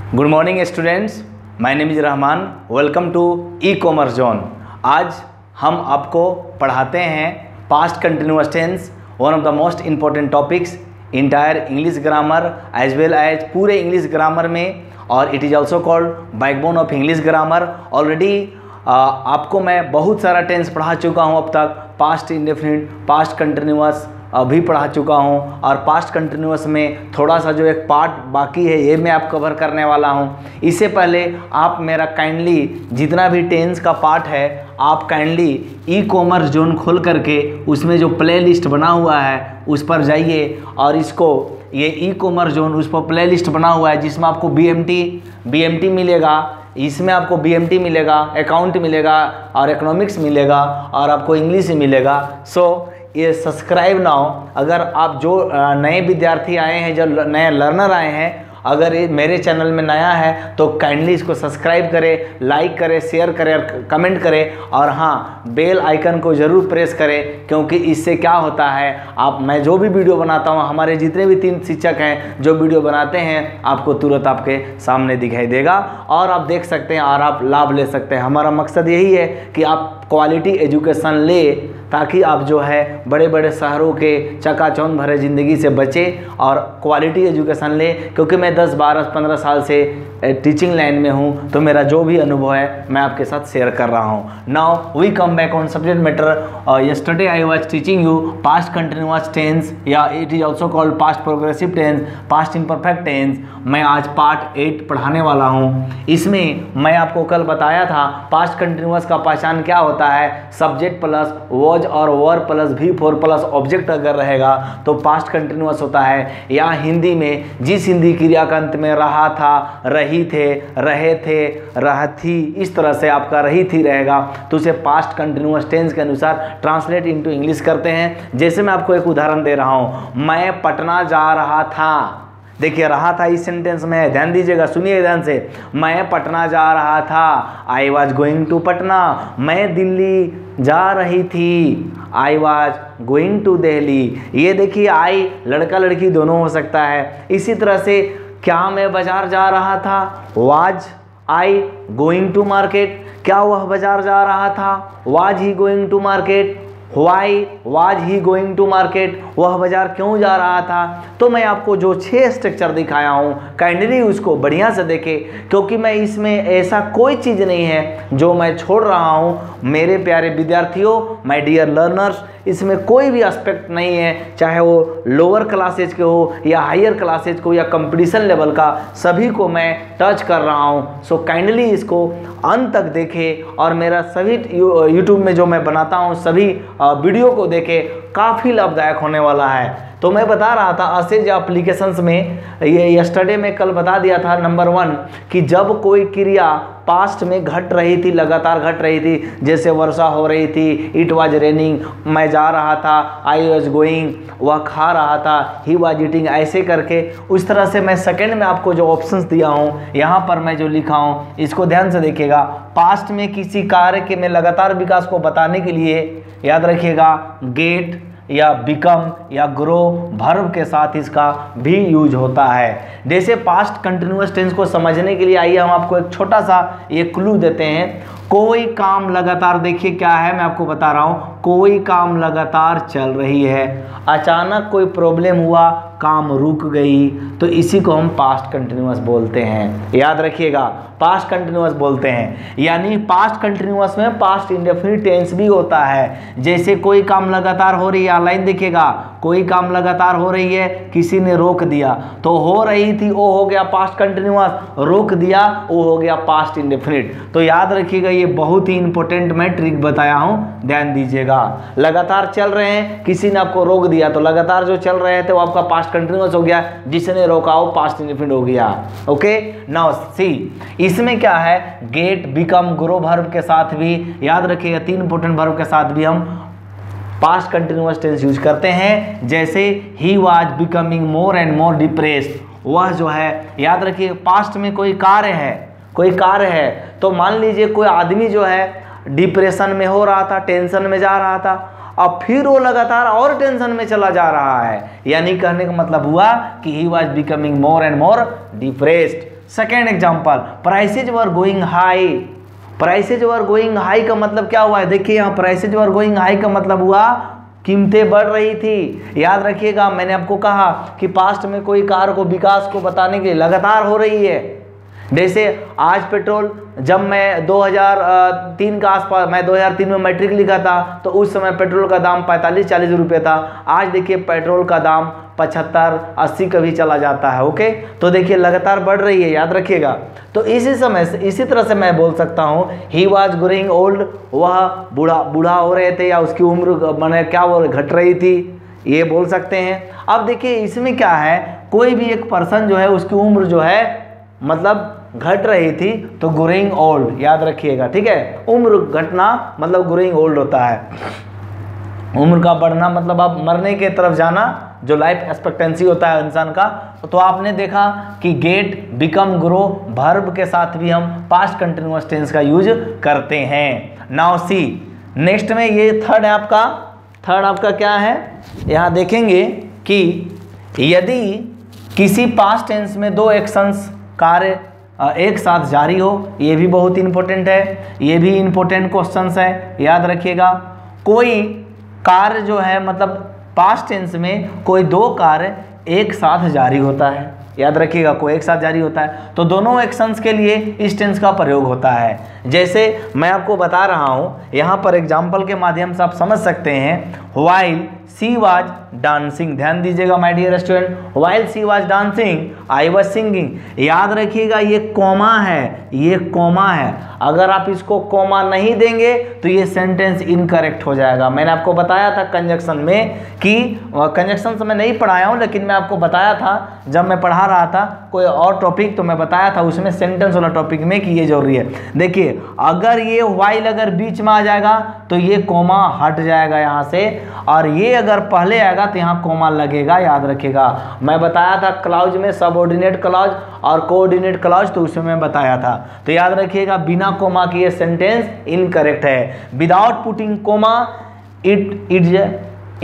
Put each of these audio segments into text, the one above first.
Good morning students, my name is Rahman. Welcome to e commerce zone. आज हम आपको पढ़ाते हैं past continuous tense, one of the most important topics entire English grammar as well as पूरे English grammar में, और it is also called backbone of English grammar. Already आपको मैं बहुत सारा टेंस पढ़ा चुका हूँ अब तक। पास्ट इंडेफिनिट, पास्ट कंटिन्यूअस अभी पढ़ा चुका हूँ, और पास्ट कंटिन्यूअस में थोड़ा सा जो एक पार्ट बाकी है ये मैं आप कवर करने वाला हूँ। इससे पहले आप मेरा काइंडली जितना भी टेंस का पार्ट है आप काइंडली ई कॉमर्स जोन खोल करके उसमें जो प्ले लिस्ट बना हुआ है उस पर जाइए, और इसको ये ई कॉमर्स जोन उस पर प्ले लिस्ट बना हुआ है जिसमें आपको BMT मिलेगा, इसमें आपको BMT मिलेगा, अकाउंट मिलेगा और इकोनॉमिक्स मिलेगा और आपको इंग्लिश मिलेगा। सो ये सब्सक्राइब नाउ। अगर आप जो नए विद्यार्थी आए हैं, जो नए लर्नर आए हैं, अगर ये मेरे चैनल में नया है तो काइंडली इसको सब्सक्राइब करें, लाइक करें, शेयर करें और कमेंट करें, और हाँ बेल आइकन को ज़रूर प्रेस करें, क्योंकि इससे क्या होता है मैं जो भी वीडियो बनाता हूँ, हमारे जितने भी 3 शिक्षक हैं जो वीडियो बनाते हैं आपको तुरंत आपके सामने दिखाई देगा और आप देख सकते हैं और आप लाभ ले सकते हैं। हमारा मकसद यही है कि आप क्वालिटी एजुकेशन ले, ताकि आप जो है बड़े बड़े शहरों के चकाचौंध भरे ज़िंदगी से बचें और क्वालिटी एजुकेशन ले। क्योंकि मैं 10, 12, 15 साल से टीचिंग लाइन में हूँ, तो मेरा जो भी अनुभव है मैं आपके साथ शेयर कर रहा हूँ। Now we come back on subject matter. Yesterday I was teaching you past continuous tense, या it is also called past progressive tense, past imperfect tense. मैं आज पार्ट 8 पढ़ाने वाला हूँ। इसमें मैं आपको कल बताया था पास्ट कंटिन्यूअस का पहचान क्या होता है। सब्जेक्ट प्लस वॉज और वर प्लस V4 प्लस ऑब्जेक्ट अगर रहेगा तो पास्ट कंटिन्यूअस होता है। या हिंदी में जिस हिंदी क्रिया का अंत में रहा था, रही थे, रहे थे, रहती, इस तरह से आपका रही थी रहेगा तो उसे पास्ट कंटिन्यूअस टेंस के अनुसार ट्रांसलेट इनटू इंग्लिश करते हैं। जैसे मैं आपको एक उदाहरण दे रहा हूँ, मैं पटना जा रहा था। देखिए रहा था इस सेंटेंस में, ध्यान दीजिएगा, सुनिए ध्यान से। मैं पटना जा रहा था, I was going to Patna. मैं दिल्ली जा रही थी, I was going to Delhi. ये देखिए आई लड़का लड़की दोनों हो सकता है। इसी तरह से क्या मैं बाजार जा रहा था, was I going to market. क्या वह बाजार जा रहा था, was he going to market. Why was he going to market, वह बाजार क्यों जा रहा था। तो मैं आपको जो 6 स्ट्रक्चर दिखाया हूँ काइंडली उसको बढ़िया से देखें, क्योंकि मैं इसमें ऐसा कोई चीज़ नहीं है जो मैं छोड़ रहा हूँ। मेरे प्यारे विद्यार्थियों, माय डियर लर्नर्स, इसमें कोई भी एस्पेक्ट नहीं है, चाहे वो लोअर क्लासेज के हो या हायर क्लासेज को या कंपटीशन लेवल का, सभी को मैं टच कर रहा हूँ। सो काइंडली इसको अंत तक देखें और मेरा सभी यूट्यूब में जो मैं बनाता हूँ सभी वीडियो को देखें, काफ़ी लाभदायक होने वाला है। तो मैं बता रहा था असेज एप्लीकेशंस में, ये यस्टरडे में कल बता दिया था नंबर 1 कि जब कोई क्रिया पास्ट में घट रही थी, लगातार घट रही थी, जैसे वर्षा हो रही थी, इट वाज रेनिंग, मैं जा रहा था, आई वाज गोइंग, वह खा रहा था, ही वाज ईटिंग, ऐसे करके उस तरह से मैं सेकंड में आपको जो ऑप्शंस दिया हूँ यहाँ पर मैं जो लिखा हूँ इसको ध्यान से देखिएगा। पास्ट में किसी कार्य के में लगातार विकास को बताने के लिए याद रखिएगा गेट या बिकम या ग्रो वर्ब के साथ इसका भी यूज होता है। जैसे पास्ट कंटिन्यूअस टेंस को समझने के लिए आइए हम आपको एक छोटा सा ये क्लू देते हैं। कोई काम लगातार, देखिए क्या है मैं आपको बता रहा हूँ, कोई काम लगातार चल रही है, अचानक कोई प्रॉब्लम हुआ, काम रुक गई, तो इसी को हम पास्ट कंटिन्यूअस बोलते हैं। याद रखिएगा, पास्ट कंटिन्यूअस बोलते हैं। यानी पास्ट कंटिन्यूअस में पास्ट इंडेफिनिट टेंस भी होता है। जैसे कोई काम लगातार हो रही है, लाइन देखिएगा, कोई काम लगातार हो रही है, किसी ने रोक दिया, तो हो रही थी वो हो गया पास्ट कंटिन्यूअस, रोक दिया वो हो गया पास्ट इंडेफिनिट। तो याद रखिएगा, ये बहुत ही इंपॉर्टेंट मैं ट्रिक बताया हूँ, ध्यान दीजिएगा। लगातार चल रहे हैं, किसी ने आपको रोक दिया, तो लगातार जो चल रहे थे वो आपका पास्ट कंटिन्यूअस हो गया, जिसने रोका वो पास्ट इंडेफिनिट हो गया। ओके, नाउ सी इसमें क्या है, गेट, बिकम, ग्रो वर्ब के साथ भी याद रखिएगा, 3 इंपॉर्टेंट वर्ब के साथ भी हम पास्ट कंटिन्यूअस टेंस यूज करते हैं। जैसे he was becoming more and more depressed, वह जो है याद रखिए पास्ट में कोई कार्य है, तो मान लीजिए कोई आदमी जो है डिप्रेशन में हो रहा था, टेंशन में जा रहा था, अब फिर वो लगातार और टेंशन में चला जा रहा है। यानी कहने का मतलब हुआ कि he was becoming more and more depressed. Second example, prices were going high. Prices were going high का मतलब क्या हुआ है, देखिए यहाँ प्राइसेज वर गोइंग हाई का मतलब हुआ कीमतें बढ़ रही थी। याद रखिएगा मैंने आपको कहा कि पास्ट में कोई कार्य को विकास को बताने के लिए लगातार हो रही है। जैसे आज पेट्रोल, जब मैं 2003 का आसपास, मैं 2003 में मैट्रिक लिखा था तो उस समय पेट्रोल का दाम 45-40 रुपये था। आज देखिए पेट्रोल का दाम 75-80 कभी चला जाता है। ओके, तो देखिए लगातार बढ़ रही है, याद रखिएगा। तो इसी समय से, इसी तरह से मैं बोल सकता हूँ ही वॉज ग्रोइंग ओल्ड, वह बूढ़ा हो रहे थे या उसकी उम्र मैंने क्या वो घट रही थी, ये बोल सकते हैं। अब देखिए इसमें क्या है, कोई भी एक पर्सन जो है उसकी उम्र जो है मतलब घट रही थी तो ग्रोइंग ओल्ड, याद रखिएगा, ठीक है। उम्र घटना मतलब ग्रोइंग ओल्ड होता है। उम्र का बढ़ना मतलब अब मरने के तरफ जाना, जो लाइफ एक्सपेक्टेंसी होता है इंसान का। तो आपने देखा कि गेट, बिकम, ग्रो वर्ब के साथ भी हम पास्ट कंटिन्यूअस टेंस का यूज करते हैं। नाउ सी नेक्स्ट में ये थर्ड आपका क्या है, यहाँ देखेंगे कि यदि किसी पास्ट टेंस में दो एक्शंस कार्य एक साथ जारी हो, ये भी बहुत इंपॉर्टेंट है, ये भी इंपॉर्टेंट क्वेश्चंस है, याद रखिएगा। कोई कार्य जो है मतलब पास्ट टेंस में कोई दो कार्य एक साथ जारी होता है, याद रखिएगा, कोई एक साथ जारी होता है तो दोनों एक्शंस के लिए इस टेंस का प्रयोग होता है। जैसे मैं आपको बता रहा हूँ, यहाँ पर एग्जाम्पल के माध्यम से आप समझ सकते हैं। व्हाइल सी वाज डांसिंग, ध्यान दीजिएगा my dear student, while she was dancing I was singing. याद रखिएगा ये कॉमा है, ये कॉमा है। अगर आप इसको कॉमा नहीं देंगे तो ये सेंटेंस इनकरेक्ट हो जाएगा। मैंने आपको बताया था कंजक्शन में कि कंजक्शन से मैं नहीं पढ़ाया हूँ, लेकिन मैं आपको बताया था जब मैं पढ़ा रहा था कोई और टॉपिक, तो मैं बताया था उसमें सेंटेंस वाला टॉपिक में कि ये जरूरी है। देखिए अगर ये व्हाइल अगर बीच में आ जाएगा तो ये कॉमा हट जाएगा यहाँ से, और ये अगर पहले आएगा तो यहाँ कॉमा लगेगा, याद रखिएगा। मैं बताया था क्लाउज में सबऑर्डिनेट क्लाउज और कोऑर्डिनेट क्लाउज, तो उसमें मैं बताया था। तो याद रखिएगा बिना कॉमा के ये सेंटेंस इनकरेक्ट है। Without putting comma it is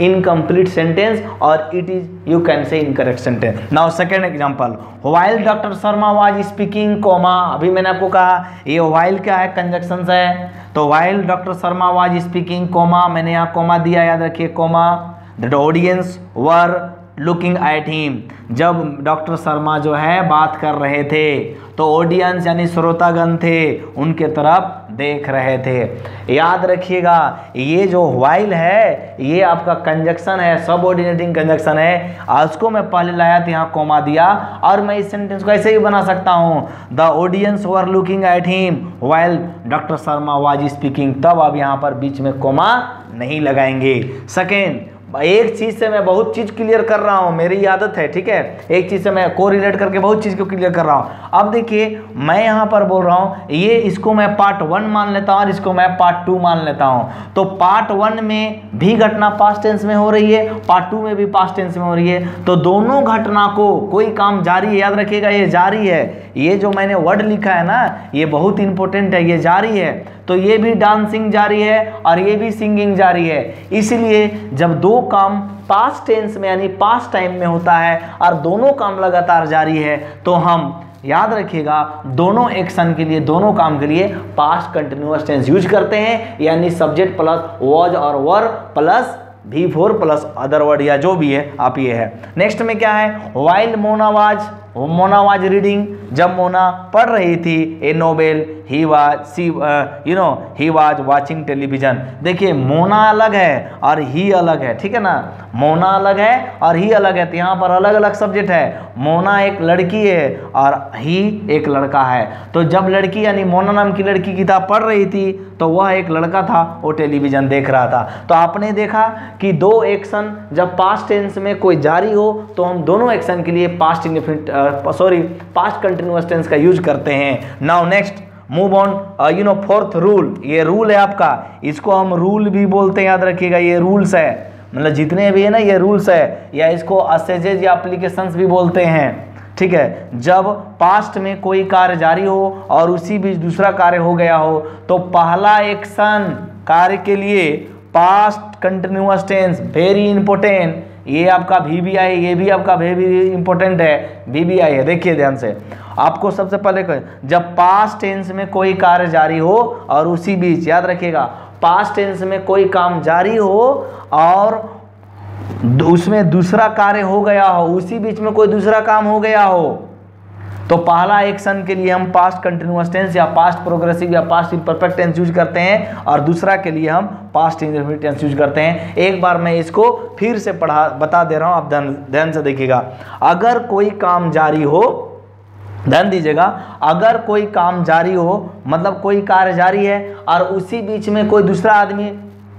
incomplete sentence और it is you can say incorrect sentence. Now second example, while doctor Sharma was speaking comma. अभी मैंने आपको कहा ये व्हाइल क्या है, कंजक्शंस है। तो while doctor Sharma was speaking comma, मैंने यहाँ कॉमा दिया, याद रखिए comma. The audience were looking at him, जब डॉक्टर शर्मा जो है बात कर रहे थे तो ऑडियंस यानी श्रोतागण थे उनके तरफ देख रहे थे। याद रखिएगा ये जो व्हाइल है ये आपका कंजक्शन है, सबऑर्डिनेटिंग कंजक्शन है। उसको मैं पहले लाया था, यहाँ कॉमा दिया, और मैं इस सेंटेंस को ऐसे भी बना सकता हूँ, the audience were looking at him while doctor Sharma was speaking. तब आप यहाँ पर बीच में कॉमा नहीं लगाएंगे। सेकेंड, एक चीज से मैं बहुत चीज क्लियर कर रहा हूं, मेरी आदत है, ठीक है। एक चीज से मैं कोरिलेट करके बहुत चीज को क्लियर कर रहा हूं। अब देखिए मैं यहां पर बोल रहा हूं, ये इसको मैं पार्ट 1 मान लेता हूं और इसको मैं पार्ट 2 मान लेता हूं। तो पार्ट 1 में भी घटना पास्ट टेंस में हो रही है, पार्ट 2 में भी पास्ट टेंस में हो रही है। तो दोनों घटना को कोई काम जारी है, याद रखिएगा ये जारी है। ये जो मैंने वर्ड लिखा है ना ये बहुत इंपॉर्टेंट है, ये जारी है। तो ये भी डांसिंग जारी है और ये भी सिंगिंग जारी है। इसलिए जब दो काम पास्ट टेंस में यानी पास्ट टाइम में होता है और दोनों काम लगातार जारी है तो हम याद रखिएगा दोनों एक्शन के लिए, दोनों काम के लिए पास्ट कंटिन्यूअस टेंस यूज करते हैं, यानी सब्जेक्ट प्लस वॉज और वर plus V4 plus other word या जो भी है आप ये है। नेक्स्ट में क्या है, व्हाइल मोना वाज रीडिंग, जब मोना पढ़ रही थी ए novel he was watching television. देखिए मोना अलग है और ही अलग है, ठीक है ना। मोना अलग है और ही अलग है, तो यहाँ पर अलग अलग सब्जेक्ट है। मोना एक लड़की है और ही एक लड़का है। तो जब लड़की यानी मोना नाम की लड़की किताब पढ़ रही थी तो वह एक लड़का था, वो टेलीविजन देख रहा था। तो आपने देखा कि दो एक्शन जब पास्ट टेंस में कोई जारी हो तो हम दोनों एक्शन के लिए पास्ट कंटिन्यूअस टेंस का यूज करते हैं। Now next move on, fourth rule, ये रूल है आपका, इसको हम रूल भी बोलते हैं, याद रखिएगा ये रूल्स है, मतलब जितने भी है ना ये रूल्स है, या इसको असेजेज या एप्लीकेशंस भी बोलते हैं, ठीक है। जब पास्ट में कोई कार्य जारी हो और उसी बीच दूसरा कार्य हो गया हो तो पहला एक्शन कार्य के लिए past continuous tense very important, ये आपका VBI, ये भी आपका वेरी इंपॉर्टेंट है, VBI है। देखिए ध्यान से, आपको सबसे पहले जब पास्ट टेंस में कोई कार्य जारी हो और उसी बीच, याद रखिएगा, पास्ट टेंस में कोई काम जारी हो और उसमें दूसरा कार्य हो गया हो, उसी बीच में कोई दूसरा काम हो गया हो, तो पहला एक्शन के लिए हम पास्ट कंटिन्यूअस टेंस या पास्ट प्रोग्रेसिव या पास्ट इम्परफेक्ट टेंस यूज करते हैं, और दूसरा के लिए हम पास्ट इंडेफिनिट टेंस यूज करते हैं। एक बार मैं इसको फिर से बता दे रहा हूं, आप ध्यान से देखिएगा। अगर कोई काम जारी हो, ध्यान दीजिएगा, अगर कोई काम जारी हो मतलब कोई कार्य जारी है और उसी बीच में कोई दूसरा आदमी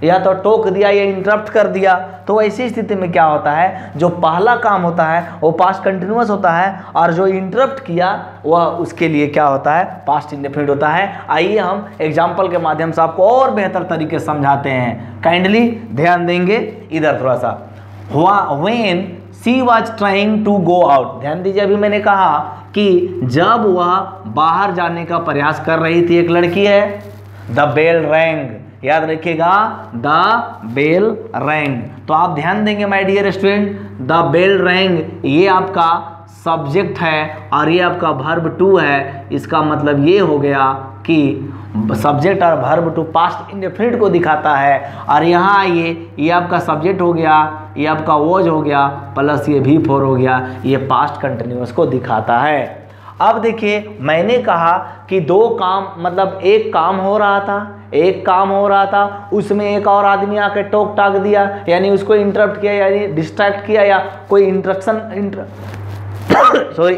या तो टोक दिया या इंटरप्ट कर दिया, तो ऐसी स्थिति में क्या होता है, जो पहला काम होता है वो पास्ट कंटिन्यूअस होता है और जो इंटरप्ट किया वह उसके लिए क्या होता है, पास्ट इंडेफिनिट होता है। आइए हम एग्जांपल के माध्यम से आपको और बेहतर तरीके से समझाते हैं, काइंडली ध्यान देंगे इधर थोड़ा सा। When she was trying to go out, ध्यान दीजिए, अभी मैंने कहा कि जब वह बाहर जाने का प्रयास कर रही थी, एक लड़की है, द बेल रैंग, याद रखिएगा, द बेल रैंग। तो आप ध्यान देंगे my dear student, the bell rang ये आपका सब्जेक्ट है और ये आपका वर्ब टू है। इसका मतलब ये हो गया कि सब्जेक्ट और वर्ब टू पास्ट इंडेफिनिट को दिखाता है, और यहाँ आइए, ये आपका सब्जेक्ट हो गया, ये आपका वॉज हो गया, प्लस ये V4 हो गया, ये पास्ट कंटिन्यूअस को दिखाता है। अब देखिए, मैंने कहा कि दो काम मतलब एक काम हो रहा था, उसमें एक और आदमी आके टोक टाक दिया, यानी उसको इंटरप्ट किया, यानी डिस्ट्रैक्ट किया, या कोई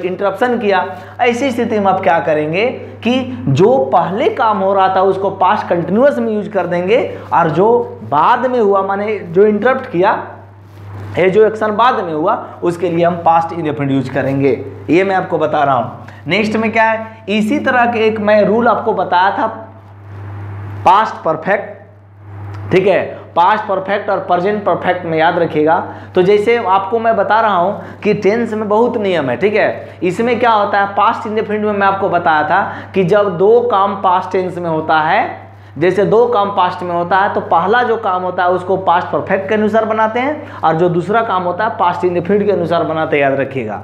इंटरप्शन किया। ऐसी स्थिति में आप क्या करेंगे कि जो पहले काम हो रहा था उसको पास्ट कंटिन्यूअस में यूज कर देंगे, और जो बाद में हुआ, माने जो इंटरप्ट किया है, जो एक्शन बाद में हुआ, उसके लिए हम पास्ट इंडेफिनिट यूज करेंगे। ये मैं आपको बता रहा हूं। नेक्स्ट में क्या है, इसी तरह के एक मैं रूल आपको बताया था, पास्ट परफेक्ट, ठीक है, पास्ट परफेक्ट और प्रेजेंट परफेक्ट में, याद रखिएगा। तो जैसे आपको मैं बता रहा हूं कि टेंस में बहुत नियम है, ठीक है। इसमें क्या होता है, पास्ट इंडेफिनिट में मैं आपको बताया था कि जब दो काम पास्ट टेंस में होता है, जैसे दो काम पास्ट में होता है, तो पहला जो काम होता है उसको पास्ट परफेक्ट के अनुसार बनाते हैं, और जो दूसरा काम होता है पास्ट इंडेफिनिट के अनुसार बनाते हैं, याद रखिएगा,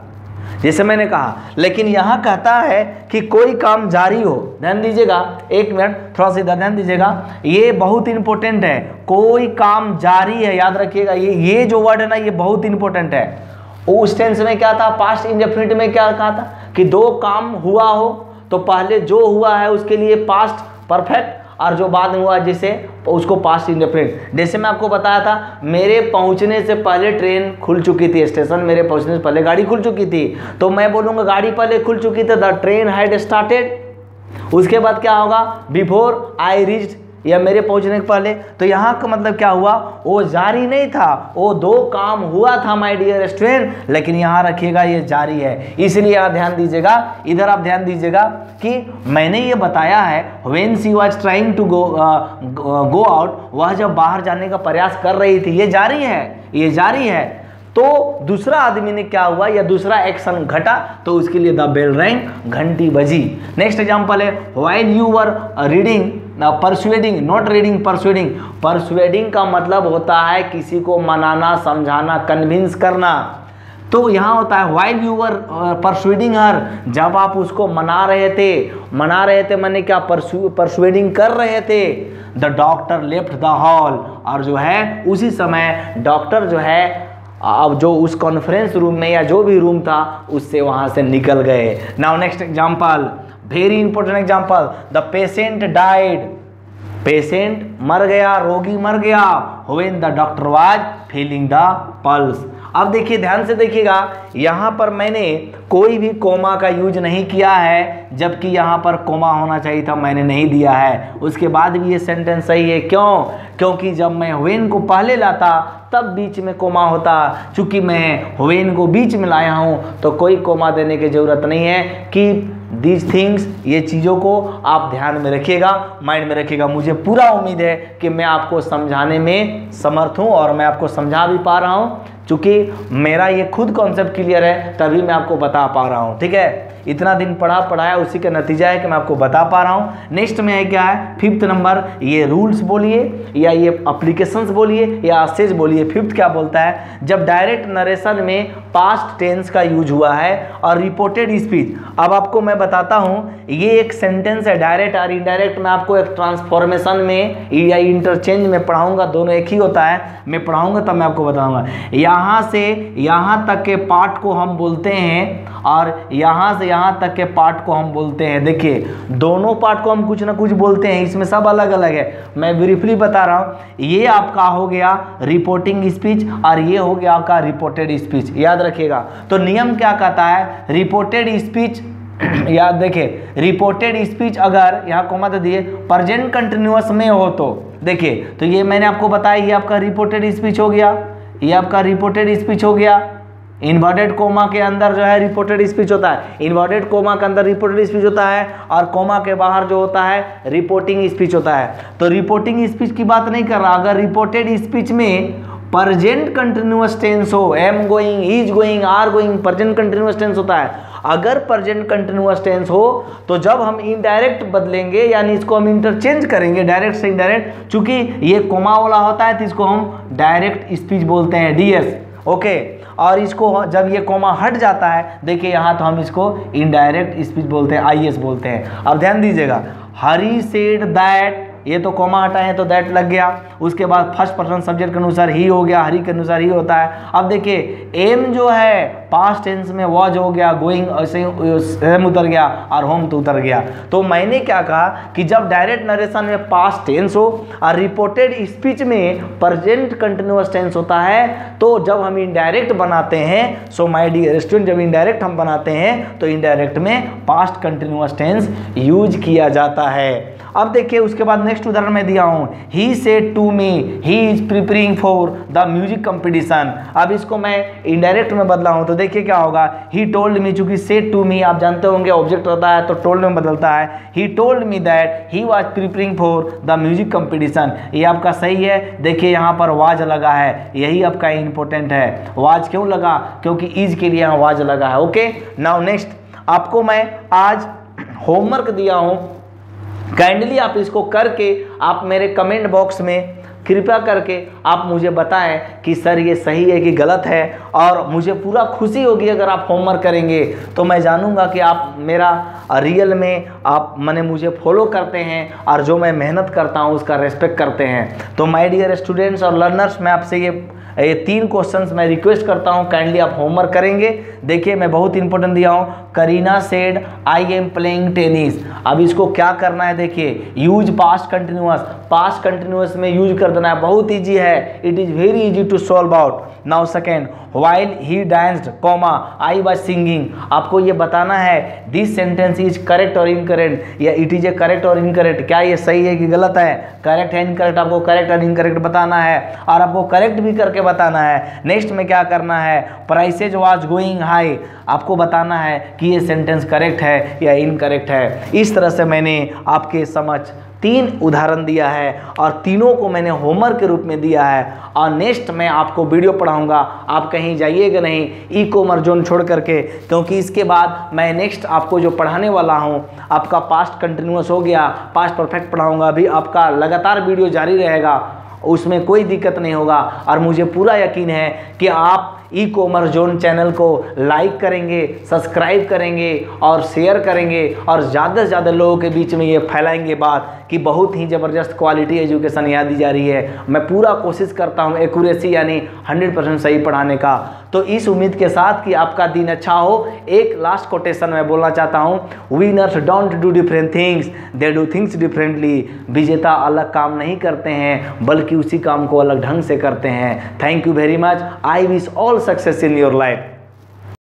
जैसे मैंने कहा। लेकिन यहाँ कहता है कि कोई काम जारी हो, ध्यान दीजिएगा, एक मिनट थोड़ा सा इधर ध्यान दीजिएगा, ये बहुत इंपॉर्टेंट है, कोई काम जारी है, याद रखिएगा, ये जो वर्ड है ना, ये बहुत इंपॉर्टेंट है। उस टेंस में क्या था, पास्ट इंडेफिनिट में क्या कहा था कि दो काम हुआ हो, तो पहले जो हुआ है उसके लिए पास्ट परफेक्ट, और जो बाद में हुआ जिसे उसको पास्ट इंडेफिनिट। जैसे मैं आपको बताया था, मेरे पहुंचने से पहले ट्रेन खुल चुकी थी, स्टेशन मेरे पहुंचने से पहले गाड़ी खुल चुकी थी, तो मैं बोलूँगा गाड़ी पहले खुल चुकी थी, द ट्रेन हैड स्टार्टेड। उसके बाद क्या होगा, बिफोर आई रीच्ड, या मेरे पहुंचने के पहले। तो यहाँ का मतलब क्या हुआ, वो जारी नहीं था, वो दो काम हुआ था माय डियर स्टूडेंट, लेकिन यहाँ रखिएगा ये जारी है। इसलिए आप ध्यान दीजिएगा, इधर आप ध्यान दीजिएगा कि मैंने ये बताया है, when she was trying to go out, वह जब बाहर जाने का प्रयास कर रही थी, ये जारी है, ये जारी है। तो दूसरा आदमी ने क्या हुआ, या दूसरा एक्शन घटा, तो उसके लिए द बेल रैंग, घंटी बजी। नेक्स्ट एग्जांपल है, while you were reading persuading, not reading persuading. Persuading का मतलब होता है किसी को मनाना, समझाना, कन्विंस करना। तो यहाँ होता है व्हाइल यू वर परसुएडिंग हर, जब आप उसको मना रहे थे मैंने क्या, परसुएडिंग कर रहे थे। The doctor left the hall, और जो है उसी समय डॉक्टर जो है अब जो उस कॉन्फ्रेंस रूम में या जो भी रूम था उससे वहाँ से निकल गए। Now next example, very important example, the patient died, patient मर गया, रोगी मर गया, when the doctor was feeling the pulse. अब देखिए, ध्यान से देखिएगा, यहाँ पर मैंने कोई भी कोमा का यूज नहीं किया है, जबकि यहाँ पर कोमा होना चाहिए था, मैंने नहीं दिया है। उसके बाद भी ये सेंटेंस सही है, क्यों? क्योंकि जब मैं व्हेन को पहले लाता तब बीच में कोमा होता, चूंकि मैं व्हेन को बीच में लाया हूँ तो कोई कोमा देने की जरूरत नहीं है। कि दीज थिंग्स, ये चीज़ों को आप ध्यान में रखिएगा, माइंड में रखिएगा। मुझे पूरा उम्मीद है कि मैं आपको समझाने में समर्थ हूँ और मैं आपको समझा भी पा रहा हूँ, चूँकि मेरा ये खुद कॉन्सेप्ट क्लियर है तभी मैं आपको बता पा रहा हूँ, ठीक है। इतना दिन पढ़ाया, उसी का नतीजा है कि मैं आपको बता पा रहा हूँ। नेक्स्ट में है क्या है, 5th नंबर, ये रूल्स बोलिए या ये एप्लीकेशंस बोलिए या असेज बोलिए। 5th क्या बोलता है, जब डायरेक्ट नरेशन में पास्ट टेंस का यूज हुआ है और रिपोर्टेड स्पीच। अब आपको मैं बताता हूँ, ये एक सेंटेंस है, डायरेक्ट और इनडायरेक्ट में आपको एक ट्रांसफॉर्मेशन में या इंटरचेंज में पढ़ाऊंगा, दोनों एक ही होता है, मैं पढ़ाऊंगा तब मैं आपको बताऊंगा। यहाँ से यहाँ तक के पार्ट को हम बोलते हैं और यहाँ से यहाँ तक के पार्ट को हम बोलते हैं। देखिए दोनों पार्ट को हम कुछ ना कुछ बोलते हैं, इसमें सब अलग अलग है, मैं ब्रीफली बता रहा हूँ। ये आपका हो गया रिपोर्टिंग स्पीच और ये हो गया आपका रिपोर्टेड स्पीच, याद रखिएगा। तो नियम क्या कहता है, रिपोर्टेड स्पीच याद देखिए, रिपोर्टेड स्पीच अगर यहाँ कोमा दे दिए प्रेजेंट कंटिन्यूअस में हो तो देखिए, तो ये मैंने आपको बताया, ये आपका रिपोर्टेड स्पीच हो गया, ये आपका रिपोर्टेड स्पीच हो गया। इन्वर्टेड कोमा के अंदर जो है रिपोर्टेड स्पीच होता है, इन्वर्टेड कोमा के अंदर रिपोर्टेड स्पीच होता है और कोमा के बाहर जो होता है रिपोर्टिंग स्पीच होता है। तो रिपोर्टिंग स्पीच की बात नहीं कर रहा, अगर रिपोर्टेड स्पीच में प्रेजेंट कंटिन्यूअस टेंस हो, am going, is going, are going, present continuous tense होता है। अगर प्रेजेंट कंटिन्यूअस टेंस हो तो जब हम इनडायरेक्ट बदलेंगे, यानी इसको हम इंटरचेंज करेंगे डायरेक्ट से इनडायरेक्ट, चूंकि ये कोमा वाला होता है तो इसको हम डायरेक्ट स्पीच बोलते हैं, डीएस, ओके। और इसको जब ये कोमा हट जाता है, देखिए यहाँ, तो हम इसको इनडायरेक्ट स्पीच बोलते हैं, आईएस बोलते हैं। अब ध्यान दीजिएगा, हरी सेड दैट, ये तो कोमा हटाए हैं तो दैट लग गया, उसके बाद फर्स्ट पर्सन सब्जेक्ट के अनुसार ही हो गया, हरी के अनुसार ही होता है। अब देखिए एम जो है पास्ट टेंस में वॉज हो गया, गोइंग ऐसे उतर गया और होम तो उतर गया। तो मैंने क्या कहा कि जब डायरेक्ट नरेशन में पास्ट टेंस हो और रिपोर्टेड स्पीच में प्रेजेंट कंटिन्यूअस टेंस होता है, तो जब हम इनडायरेक्ट बनाते हैं, सो माय डियर स्टूडेंट, जब इनडायरेक्ट हम बनाते हैं तो इनडायरेक्ट में पास्ट कंटिन्यूअस टेंस यूज किया जाता है। अब देखिए उसके बाद नेक्स्ट उदाहरण मैं दिया हूं, he said to me he is preparing for the music competition. अब इसको मैं इनडायरेक्ट में बदला हूं तो देखिए क्या होगा, ही टोल्ड मी, चूंकि सेड टू मी आप जानते होंगे ऑब्जेक्ट रहता है तो टोल्ड में बदलता है, he told me that he was preparing for the music competition. ये आपका सही है, देखिए यहाँ पर वाज लगा है, यही आपका इंपॉर्टेंट है। वाज क्यों लगा, क्योंकि इज के लिए यहाँ वाज लगा है, ओके। नाउ नेक्स्ट आपको मैं आज होमवर्क दिया हूं, काइंडली आप इसको करके आप मेरे कमेंट बॉक्स में कृपया करके आप मुझे बताएं कि सर ये सही है कि गलत है, और मुझे पूरा खुशी होगी अगर आप होमवर्क करेंगे, तो मैं जानूंगा कि आप मेरा रियल में आप माने मुझे फॉलो करते हैं और जो मैं मेहनत करता हूं उसका रेस्पेक्ट करते हैं। तो माय डियर स्टूडेंट्स और लर्नर्स, मैं आपसे ये 3 क्वेश्चंस मैं रिक्वेस्ट करता हूं, काइंडली आप होमवर्क करेंगे। देखिए मैं बहुत इंपॉर्टेंट दिया हूं, Kareena said I am playing tennis. अब इसको क्या करना है, देखिए use past continuous, past continuous में यूज कर देना है, बहुत इजी है, it is very easy to solve out. Now second, while he danced, I was singing। आपको ये बताना है दिस सेंटेंस इज करेक्ट और इनकरेक्ट, या इट इज ए करेक्ट और इनकरेक्ट, क्या ये सही है कि गलत है, करेक्ट है इनकरेक्ट, आपको करेक्ट और इनकरेक्ट बताना है और आपको करेक्ट भी करके बताना है। नेक्स्ट में क्या करना है, प्राइसेज वाज गोइंग हाई, आपको बताना है कि ये सेंटेंस करेक्ट है या इनकरेक्ट है। इस तरह से मैंने आपके समझ 3 उदाहरण दिया है और तीनों को मैंने होमवर्क के रूप में दिया है, और नेक्स्ट मैं आपको वीडियो पढ़ाऊंगा, आप कहीं जाइएगा नहीं ई कॉमर्स जोन छोड़ करके, क्योंकि इसके बाद मैं नेक्स्ट आपको जो पढ़ाने वाला हूं, आपका पास्ट कंटिन्यूअस हो गया, पास्ट परफेक्ट पढ़ाऊंगा, अभी आपका लगातार वीडियो जारी रहेगा, उसमें कोई दिक्कत नहीं होगा। और मुझे पूरा यकीन है कि आप ई कॉमर्स जोन चैनल को लाइक करेंगे, सब्सक्राइब करेंगे और शेयर करेंगे, और ज़्यादा से ज़्यादा लोगों के बीच में ये फैलाएंगे बात कि बहुत ही ज़बरदस्त क्वालिटी एजुकेशन यहाँ दी जा रही है। मैं पूरा कोशिश करता हूँ एक्यूरेसी यानी 100% सही पढ़ाने का। तो इस उम्मीद के साथ कि आपका दिन अच्छा हो, एक लास्ट कोटेशन मैं बोलना चाहता हूँ, winners don't do different things, they do things differently. विजेता अलग काम नहीं करते हैं बल्कि उसी काम को अलग ढंग से करते हैं। Thank you very much, I wish all success in your life.